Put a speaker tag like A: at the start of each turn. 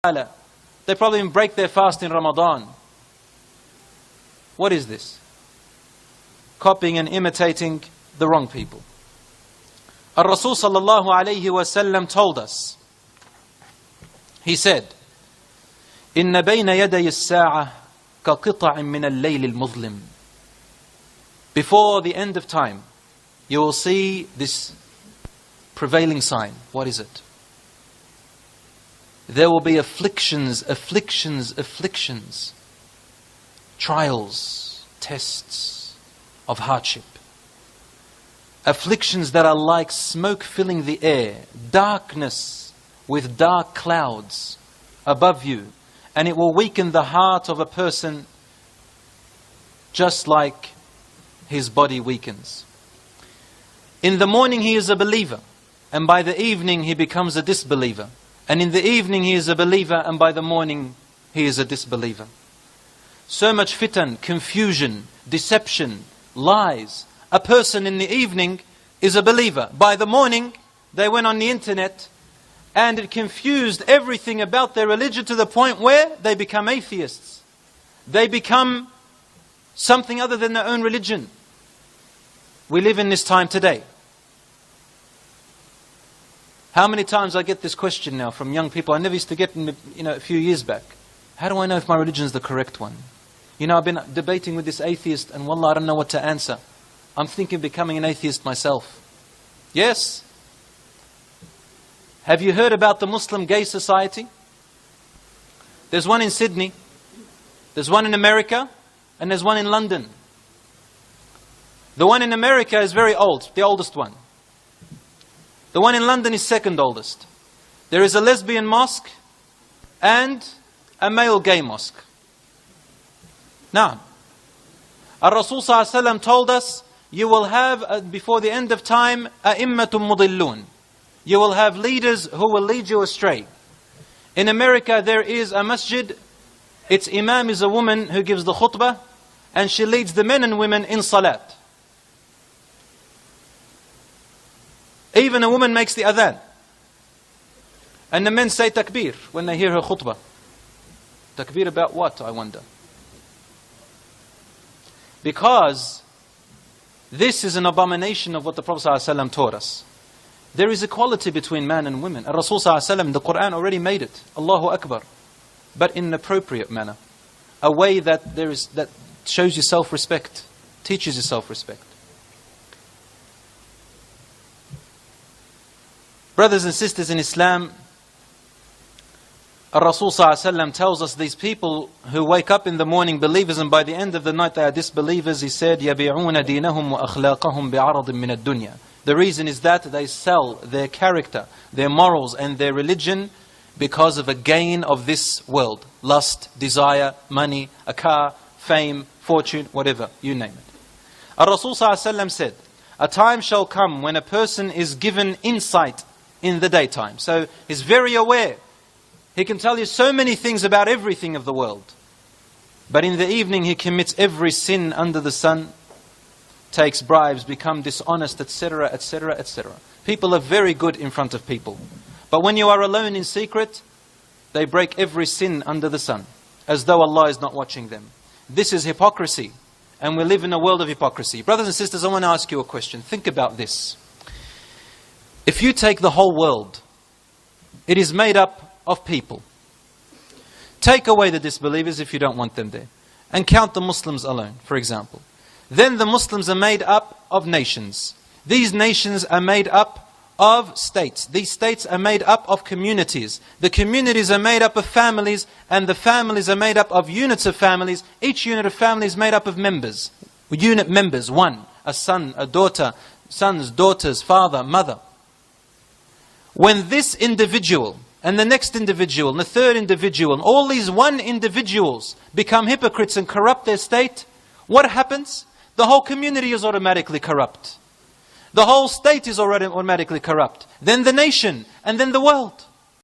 A: ta'ala. They probably even break their fast in Ramadan. What is this? Copying and imitating the wrong people. Ar-Rasul sallallahu alayhi wasallam told us, he said, إِنَّ بَيْنَ يَدَيِ السَّاعَةِ كَقِطَعٍ مِّنَ اللَّيْلِ الْمُظْلِمِ. Before the end of time, you will see this prevailing sign. What is it? There will be afflictions, trials, tests of hardship. Afflictions that are like smoke filling the air, darkness with dark clouds above you, and it will weaken the heart of a person just like his body weakens. In the morning he is a believer, and by the evening he becomes a disbeliever. And in the evening he is a believer, and by the morning he is a disbeliever. So much fitan, confusion, deception, lies. A person in the evening is a believer. By the morning they went on the internet and it confused everything about their religion to the point where they become atheists. They become something other than their own religion. We live in this time today. How many times I get this question now from young people? I never used to get it, a few years back. How do I know if my religion is the correct one? I've been debating with this atheist and wallah, I don't know what to answer. I'm thinking of becoming an atheist myself. Yes. Have you heard about the Muslim Gay Society? There's one in Sydney, there's one in America, and there's one in London. The one in America is very old, the oldest one. The one in London is second oldest. There is a lesbian mosque and a male gay mosque. Now, Ar-Rasul sallallahu alaihi wasallam told us, you will have, before the end of time, a'immatum mudillun. You will have leaders who will lead you astray. In America there is a masjid, its imam is a woman who gives the khutbah, and she leads the men and women in salat. Even a woman makes the adhan. And the men say takbir when they hear her khutbah. Takbir about what, I wonder? Because this is an abomination of what the Prophet ﷺ taught us. There is equality between man and women. Rasul ﷺ, the Quran already made it. Allahu Akbar. But in an appropriate manner. A way that shows you self-respect, teaches you self-respect. Brothers and sisters in Islam, Rasul ﷺ tells us these people who wake up in the morning believers and by the end of the night they are disbelievers. He said, يَبِعُونَ دِينَهُمْ وَأَخْلَاقَهُمْ بِعَرَضٍ مِّنَ الدُّنْيَا. The reason is that they sell their character, their morals and their religion because of a gain of this world. Lust, desire, money, a car, fame, fortune, whatever, you name it. Rasul ﷺ said, a time shall come when a person is given insight in the daytime. So he's very aware. He can tell you so many things about everything of the world. But in the evening he commits every sin under the sun, takes bribes, becomes dishonest, etc., etc., etc. People are very good in front of people. But when you are alone in secret, they break every sin under the sun, as though Allah is not watching them. This is hypocrisy. And we live in a world of hypocrisy. Brothers and sisters, I want to ask you a question. Think about this. If you take the whole world, it is made up of people. Take away the disbelievers if you don't want them there. And count the Muslims alone, for example. Then the Muslims are made up of nations. These nations are made up of states. These states are made up of communities. The communities are made up of families, and the families are made up of units of families. Each unit of family is made up of members. Unit members, one, a son, a daughter, sons, daughters, father, mother. When this individual and the next individual and the third individual and all these one individuals become hypocrites and corrupt their state, what happens? The whole community is automatically corrupt. The whole state is already automatically corrupt. Then the nation and then the world.